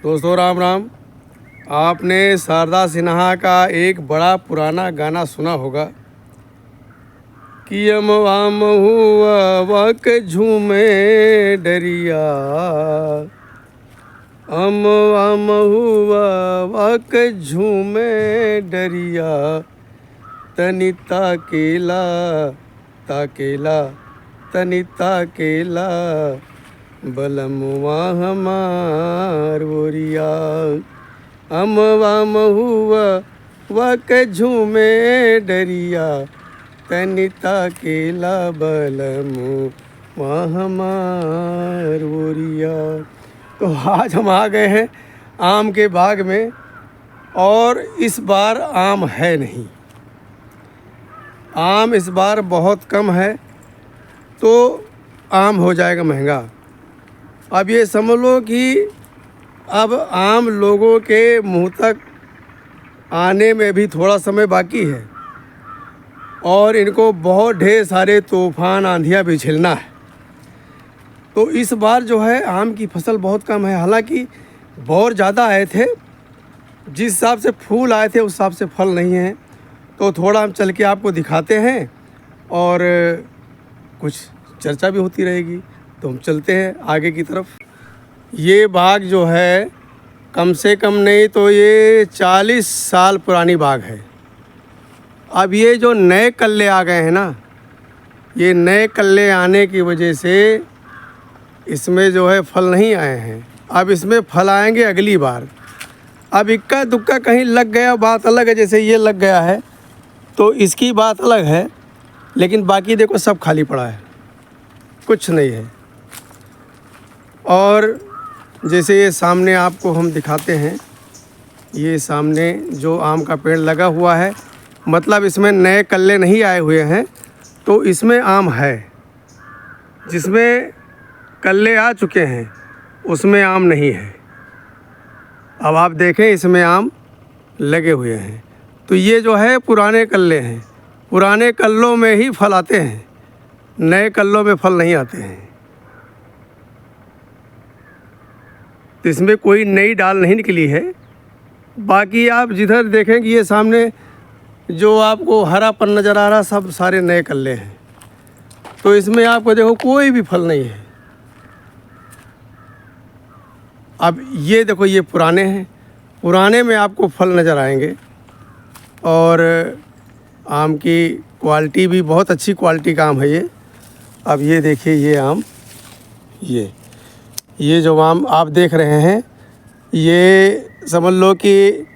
दोस्तों राम राम। आपने शारदा सिन्हा का एक बड़ा पुराना गाना सुना होगा कि अमवा महुआ वक झूमे डरिया, अमवा महुआ वक झूमे डरिया, तनि ताकेला ताकेला तनि ताकेला बलमुआ हमार ओरिया। अमवा महुआ वक झूमे डरिया, तनि ताकेला बलमुआ हमार ओरिया। तो आज हम आ गए हैं आम के बाग में, और इस बार आम है नहीं। आम इस बार बहुत कम है, तो आम हो जाएगा महंगा। अब ये समझ लो कि अब आम लोगों के मुंह तक आने में भी थोड़ा समय बाकी है, और इनको बहुत ढेर सारे तूफान आंधियाँ भी झेलना है। तो इस बार जो है आम की फसल बहुत कम है। हालांकि बहुत ज़्यादा आए थे, जिस हिसाब से फूल आए थे उस हिसाब से फल नहीं है। तो थोड़ा हम चल के आपको दिखाते हैं और कुछ चर्चा भी होती रहेगी। तो हम चलते हैं आगे की तरफ। ये बाग जो है कम से कम नहीं तो ये 40 साल पुरानी बाग है। अब ये जो नए कल्ले आ गए हैं ना, ये नए कल्ले आने की वजह से इसमें जो है फल नहीं आए हैं। अब इसमें फल आएंगे अगली बार। अब इक्का दुक्का कहीं लग गया बात अलग है, जैसे ये लग गया है तो इसकी बात अलग है, लेकिन बाकी देखो सब खाली पड़ा है, कुछ नहीं है। और जैसे ये सामने आपको हम दिखाते हैं, ये सामने जो आम का पेड़ लगा हुआ है, मतलब इसमें नए कल्ले नहीं आए हुए हैं, तो इसमें आम है। जिसमें कल्ले आ चुके हैं उसमें आम नहीं है। अब आप देखें इसमें आम लगे हुए हैं। तो ये जो है पुराने कल्ले हैं, पुराने कल्लों में ही फल आते हैं, नए कल्लों में फल नहीं आते हैं। तो इसमें कोई नई डाल नहीं निकली है। बाकी आप जिधर देखेंगे ये सामने जो आपको हरापन नज़र आ रहा, सब सारे नए कल्ले हैं। तो इसमें आपको देखो कोई भी फल नहीं है। अब ये देखो ये पुराने हैं, पुराने में आपको फल नज़र आएंगे। और आम की क्वालिटी भी बहुत अच्छी क्वालिटी का आम है ये। अब ये देखिए ये आम, ये जो आम आप देख रहे हैं, ये समझ लो कि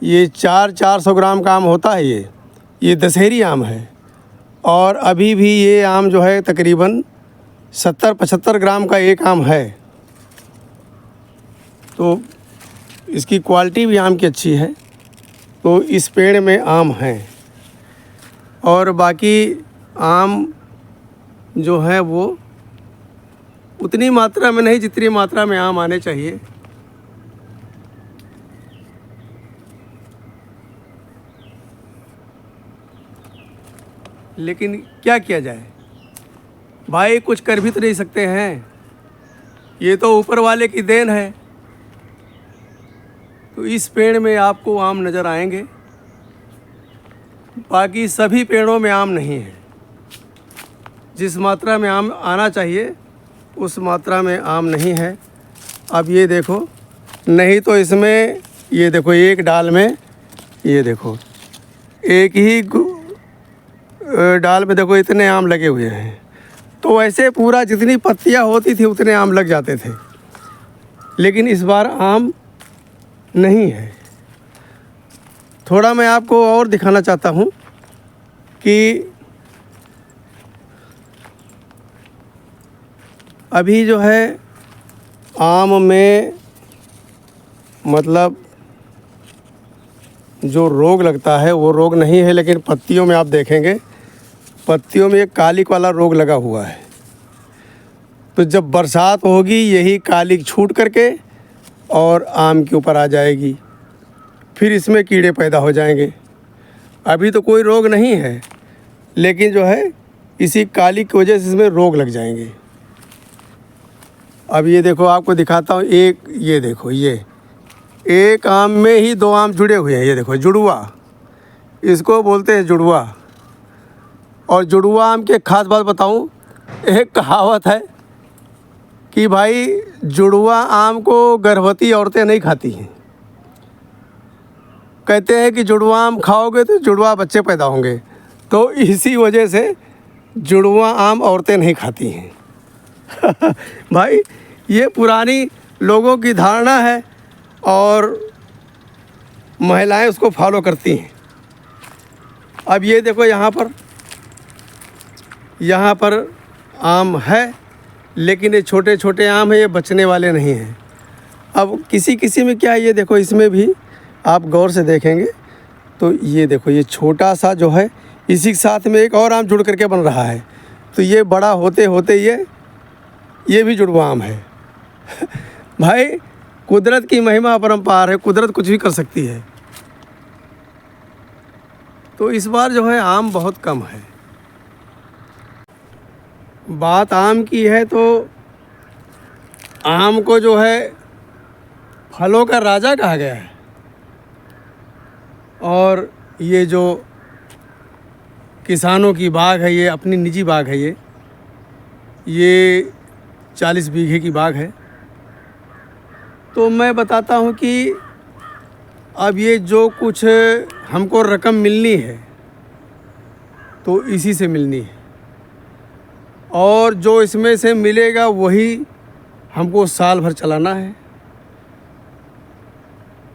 ये 400 ग्राम का आम होता है। ये दशहरी आम है। और अभी भी ये आम जो है तकरीबन 70-75 ग्राम का एक आम है। तो इसकी क्वालिटी भी आम की अच्छी है। तो इस पेड़ में आम हैं, और बाकी आम जो है वो उतनी मात्रा में नहीं जितनी मात्रा में आम आने चाहिए। लेकिन क्या किया जाए भाई, कुछ कर भी तो नहीं सकते हैं। ये तो ऊपर वाले की देन है। तो इस पेड़ में आपको आम नज़र आएंगे, बाकी सभी पेड़ों में आम नहीं है। जिस मात्रा में आम आना चाहिए उस मात्रा में आम नहीं है। अब ये देखो, नहीं तो इसमें ये देखो एक डाल में, ये देखो एक ही डाल में देखो इतने आम लगे हुए हैं। तो ऐसे पूरा जितनी पत्तियां होती थी उतने आम लग जाते थे, लेकिन इस बार आम नहीं है। थोड़ा मैं आपको और दिखाना चाहता हूँ कि अभी जो है आम में मतलब जो रोग लगता है वो रोग नहीं है, लेकिन पत्तियों में आप देखेंगे पत्तियों में एक कालिक वाला रोग लगा हुआ है। तो जब बरसात होगी यही कालिक छूट करके और आम के ऊपर आ जाएगी, फिर इसमें कीड़े पैदा हो जाएंगे। अभी तो कोई रोग नहीं है, लेकिन जो है इसी कालिक की वजह से इसमें रोग लग जाएंगे। अब ये देखो, आपको दिखाता हूँ। एक ये देखो, ये एक आम में ही दो आम जुड़े हुए हैं। ये देखो जुड़वा, इसको बोलते हैं जुड़वा। और जुड़वा आम की एक खास बात बताऊँ, एक कहावत है कि भाई जुड़वा आम को गर्भवती औरतें नहीं खाती हैं। कहते हैं कि जुड़वा आम खाओगे तो जुड़वा बच्चे पैदा होंगे, तो इसी वजह से जुड़वा आम औरतें नहीं खाती हैं। भाई ये पुरानी लोगों की धारणा है और महिलाएं उसको फॉलो करती हैं। अब ये देखो, यहाँ पर आम है, लेकिन ये छोटे छोटे आम हैं, ये बचने वाले नहीं हैं। अब किसी किसी में क्या है, ये देखो, इसमें भी आप गौर से देखेंगे तो ये देखो, ये छोटा सा जो है, इसी के साथ में एक और आम जुड़ करके बन रहा है। तो ये बड़ा होते होते ये भी जुड़वा आम है। भाई कुदरत की महिमा अपरंपार है, कुदरत कुछ भी कर सकती है। तो इस बार जो है आम बहुत कम है। बात आम की है तो आम को जो है फलों का राजा कहा गया है। और ये जो किसानों की बाग है, ये अपनी निजी बाग है, ये 40 बीघे की बाग है। तो मैं बताता हूँ कि अब ये जो कुछ हमको रकम मिलनी है तो इसी से मिलनी है, और जो इसमें से मिलेगा वही हमको साल भर चलाना है।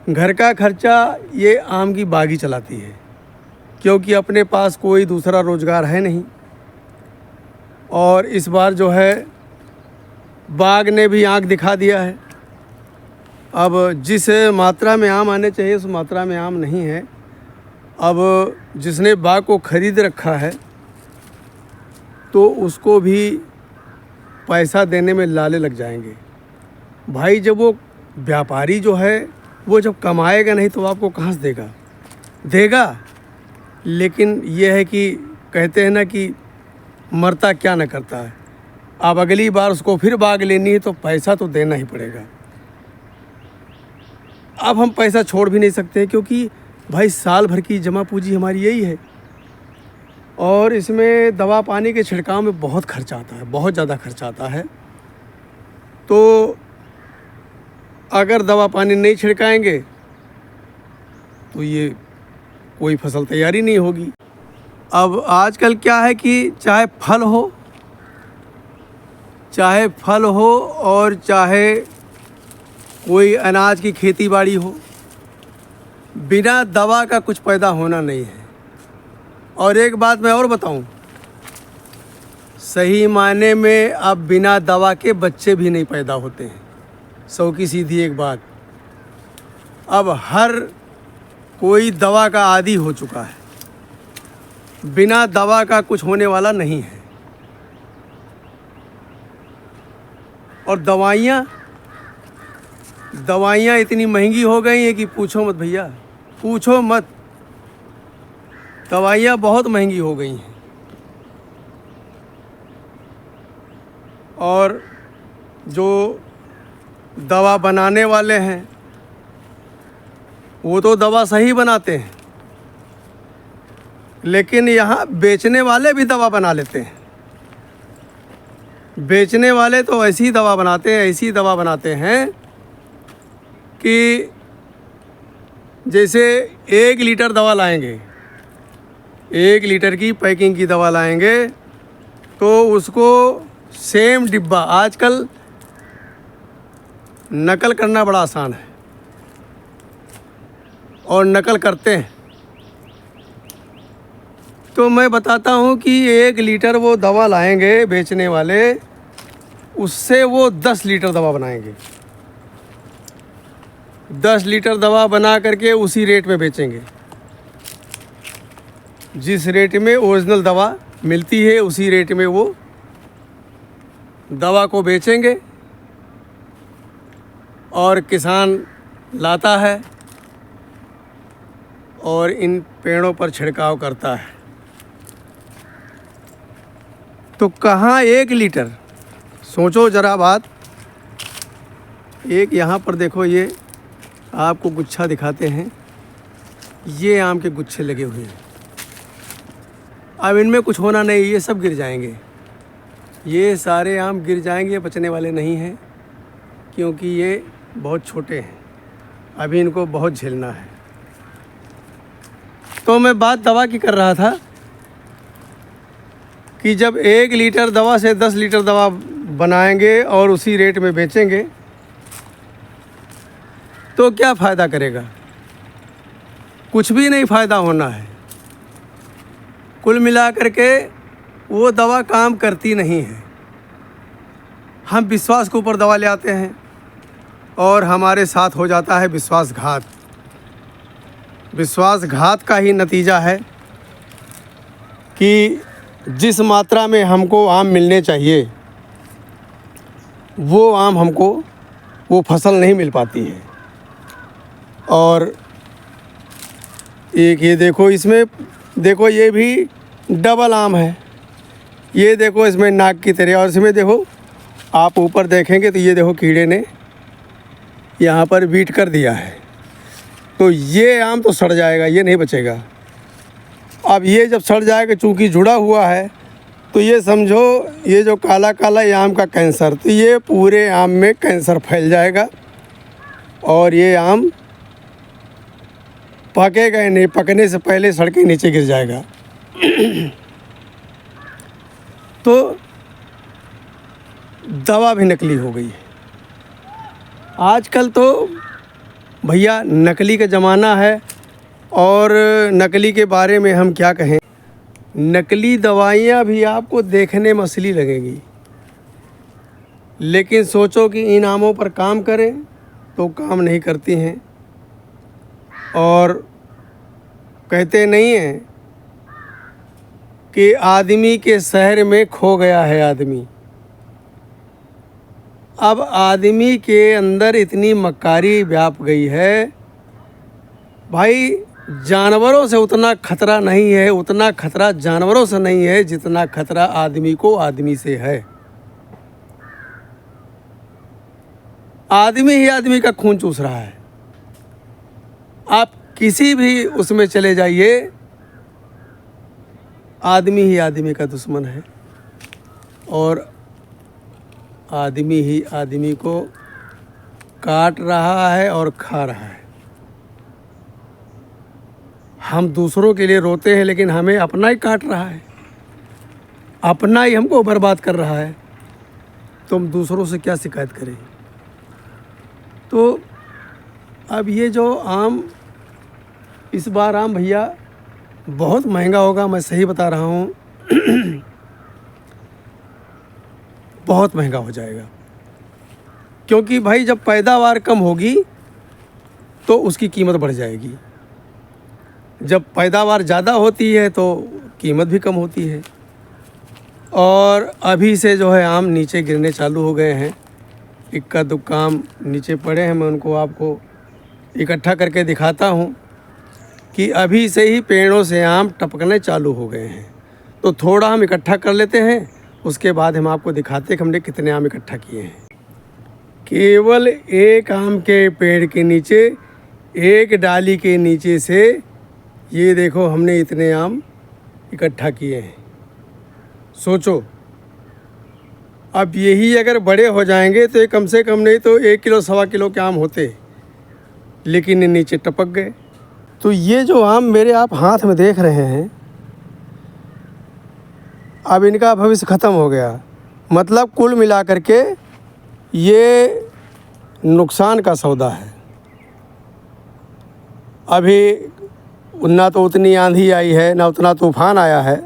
घर का खर्चा ये आम की बाग ही चलाती है, क्योंकि अपने पास कोई दूसरा रोज़गार है नहीं। और इस बार जो है बाग ने भी आंख दिखा दिया है। अब जिस मात्रा में आम आने चाहिए उस मात्रा में आम नहीं है। अब जिसने बाग को ख़रीद रखा है तो उसको भी पैसा देने में लाले लग जाएंगे। भाई जब वो व्यापारी जो है वो जब कमाएगा नहीं तो आपको कहाँ से देगा। लेकिन ये है कि कहते हैं ना कि मरता क्या न करता है। अब अगली बार उसको फिर बाग लेनी है तो पैसा तो देना ही पड़ेगा। अब हम पैसा छोड़ भी नहीं सकते, क्योंकि भाई साल भर की जमा पूंजी हमारी यही है। और इसमें दवा पानी के छिड़काव में बहुत खर्चा आता है, बहुत ज़्यादा खर्चा आता है। तो अगर दवा पानी नहीं छिड़काएंगे तो ये कोई फसल तैयारी नहीं होगी। अब आजकल क्या है कि चाहे फल हो और चाहे कोई अनाज की खेती बाड़ी हो, बिना दवा का कुछ पैदा होना नहीं है। और एक बात मैं और बताऊं, सही मायने में अब बिना दवा के बच्चे भी नहीं पैदा होते हैं। सौ की सीधी एक बात, अब हर कोई दवा का आदी हो चुका है। बिना दवा का कुछ होने वाला नहीं है। और दवाइयाँ इतनी महंगी हो गई हैं कि पूछो मत भैया, पूछो मत। दवाइयाँ बहुत महंगी हो गई हैं। और जो दवा बनाने वाले हैं वो तो दवा सही बनाते हैं, लेकिन यहाँ बेचने वाले भी दवा बना लेते हैं। बेचने वाले तो ऐसी दवा बनाते हैं कि जैसे 1 लीटर दवा लाएंगे, 1 लीटर की पैकिंग की दवा लाएंगे तो उसको सेम डिब्बा, आजकल नकल करना बड़ा आसान है और नकल करते हैं। तो मैं बताता हूँ कि 1 लीटर वो दवा लाएंगे बेचने वाले, उससे वो 10 लीटर दवा बनाएंगे। 10 लीटर दवा बना करके उसी रेट में बेचेंगे। जिस रेट में ओरिजिनल दवा मिलती है उसी रेट में वो दवा को बेचेंगे। और किसान लाता है और इन पेड़ों पर छिड़काव करता है। तो कहाँ 1 लीटर, सोचो ज़रा बात, एक यहाँ पर देखो, ये आपको गुच्छा दिखाते हैं, ये आम के गुच्छे लगे हुए हैं। अब इनमें कुछ होना नहीं, ये सब गिर जाएंगे, ये सारे आम गिर जाएंगे, ये बचने वाले नहीं हैं, क्योंकि ये बहुत छोटे हैं, अभी इनको बहुत झेलना है। तो मैं बात दवा की कर रहा था कि जब 1 लीटर दवा से 10 लीटर दवा बनाएंगे और उसी रेट में बेचेंगे तो क्या फ़ायदा करेगा? कुछ भी नहीं फ़ायदा होना है। कुल मिलाकर के वो दवा काम करती नहीं है। हम विश्वास के ऊपर दवा ले आते हैं और हमारे साथ हो जाता है विश्वासघात। विश्वासघात का ही नतीजा है कि जिस मात्रा में हमको आम मिलने चाहिए वो आम हमको, वो फसल नहीं मिल पाती है। और एक ये देखो, इसमें देखो ये भी डबल आम है, ये देखो इसमें नाक की तरह, और इसमें देखो आप ऊपर देखेंगे तो ये देखो कीड़े ने यहाँ पर बीट कर दिया है, तो ये आम तो सड़ जाएगा, ये नहीं बचेगा। अब ये जब सड़ जाएगा, चूँकि जुड़ा हुआ है, तो ये समझो ये जो काला काला ये आम का कैंसर, तो ये पूरे आम में कैंसर फैल जाएगा और ये आम पकेगा ही नहीं, पकने से पहले सड़ के नीचे गिर जाएगा। तो दवा भी नकली हो गई है। आजकल तो भैया नकली का ज़माना है, और नकली के बारे में हम क्या कहें। नकली दवाइयाँ भी आपको देखने में असली लगेंगी, लेकिन सोचो कि इन आमों पर काम करें तो काम नहीं करती हैं। और कहते नहीं हैं कि आदमी के शहर में खो गया है आदमी। अब आदमी के अंदर इतनी मक्कारी व्याप गई है भाई, जानवरों से उतना खतरा नहीं है, उतना खतरा जानवरों से नहीं है जितना खतरा आदमी को आदमी से है। आदमी ही आदमी का खून चूस रहा है। आप किसी भी उसमें चले जाइए, आदमी ही आदमी का दुश्मन है और आदमी ही आदमी को काट रहा है और खा रहा है। हम दूसरों के लिए रोते हैं, लेकिन हमें अपना ही काट रहा है, अपना ही हमको बर्बाद कर रहा है, तो हम दूसरों से क्या शिकायत करें। तो अब ये जो आम, इस बार आम भैया बहुत महंगा होगा, मैं सही बता रहा हूँ। बहुत महंगा हो जाएगा, क्योंकि भाई जब पैदावार कम होगी तो उसकी कीमत बढ़ जाएगी। जब पैदावार ज़्यादा होती है तो कीमत भी कम होती है। और अभी से जो है आम नीचे गिरने चालू हो गए हैं, इक्का दुक्का आम नीचे पड़े हैं। मैं उनको आपको इकट्ठा करके दिखाता हूँ कि अभी से ही पेड़ों से आम टपकने चालू हो गए हैं। तो थोड़ा हम इकट्ठा कर लेते हैं, उसके बाद हम आपको दिखाते हैं कि हमने कितने आम इकट्ठा किए हैं। केवल एक आम के पेड़ के नीचे, एक डाली के नीचे से ये देखो हमने इतने आम इकट्ठा किए हैं। सोचो, अब यही अगर बड़े हो जाएंगे तो ये कम से कम नहीं तो 1 किलो 1.25 किलो के आम होते, लेकिन ये नीचे टपक गए। तो ये जो आम मेरे आप हाथ में देख रहे हैं, अब इनका भविष्य ख़त्म हो गया। मतलब कुल मिलाकर के ये नुकसान का सौदा है। अभी ना तो उतनी आंधी आई है, ना उतना तूफ़ान आया है,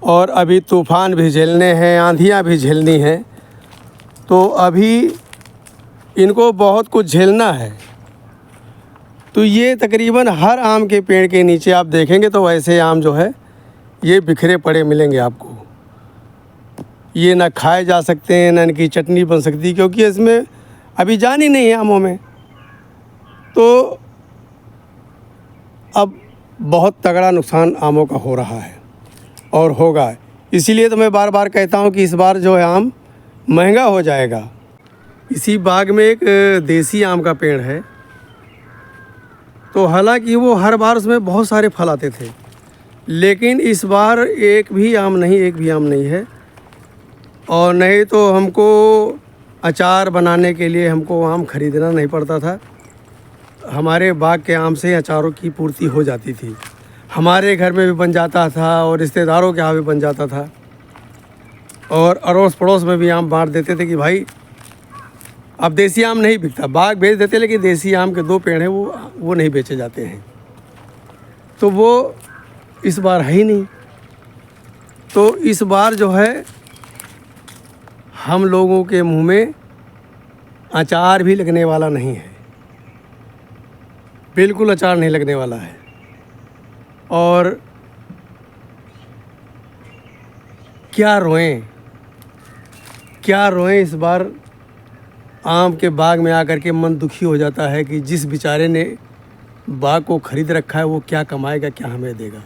और अभी तूफ़ान भी झेलने हैं, आंधियाँ भी झेलनी हैं। तो अभी इनको बहुत कुछ झेलना है। तो ये तकरीबन हर आम के पेड़ के नीचे आप देखेंगे तो वैसे आम जो है ये बिखरे पड़े मिलेंगे आपको। ये ना खाए जा सकते हैं, ना इनकी चटनी बन सकती, क्योंकि इसमें अभी जान ही नहीं है आमों में। तो अब बहुत तगड़ा नुकसान आमों का हो रहा है और होगा। इसीलिए तो मैं बार बार कहता हूँ कि इस बार जो है आम महंगा हो जाएगा। इसी बाग में एक देसी आम का पेड़ है, तो हालांकि वो हर बार उसमें बहुत सारे फल आते थे, लेकिन इस बार एक भी आम नहीं है। और नहीं तो हमको अचार बनाने के लिए हमको आम ख़रीदना नहीं पड़ता था, हमारे बाग के आम से अचारों की पूर्ति हो जाती थी। हमारे घर में भी बन जाता था और रिश्तेदारों के यहाँ भी बन जाता था, और अड़ोस पड़ोस में भी आम बांट देते थे कि भाई अब देसी आम नहीं बिकता, बाग बेच देते, लेकिन देसी आम के 2 पेड़ हैं वो नहीं बेचे जाते हैं। तो वो इस बार है ही नहीं। तो इस बार जो है हम लोगों के मुंह में अचार भी लगने वाला नहीं है, बिल्कुल अचार नहीं लगने वाला है। और क्या रोएं इस बार आम के बाग में आकर के मन दुखी हो जाता है कि जिस बेचारे ने बाग को ख़रीद रखा है वो क्या कमाएगा, क्या हमें देगा।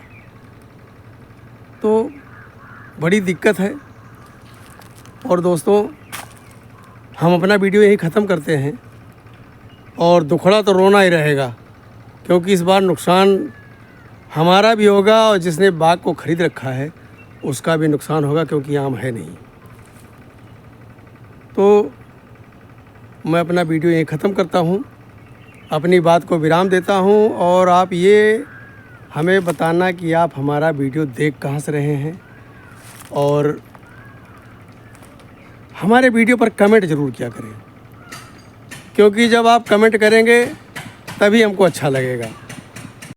तो बड़ी दिक्कत है। और दोस्तों, हम अपना वीडियो यही ख़त्म करते हैं, और दुखड़ा तो रोना ही रहेगा, क्योंकि इस बार नुकसान हमारा भी होगा और जिसने बाग को ख़रीद रखा है उसका भी नुकसान होगा, क्योंकि आम है नहीं। तो मैं अपना वीडियो यहीं ख़त्म करता हूँ, अपनी बात को विराम देता हूँ। और आप ये हमें बताना कि आप हमारा वीडियो देख कहाँ से रहे हैं, और हमारे वीडियो पर कमेंट ज़रूर किया करें, क्योंकि जब आप कमेंट करेंगे तभी हमको अच्छा लगेगा।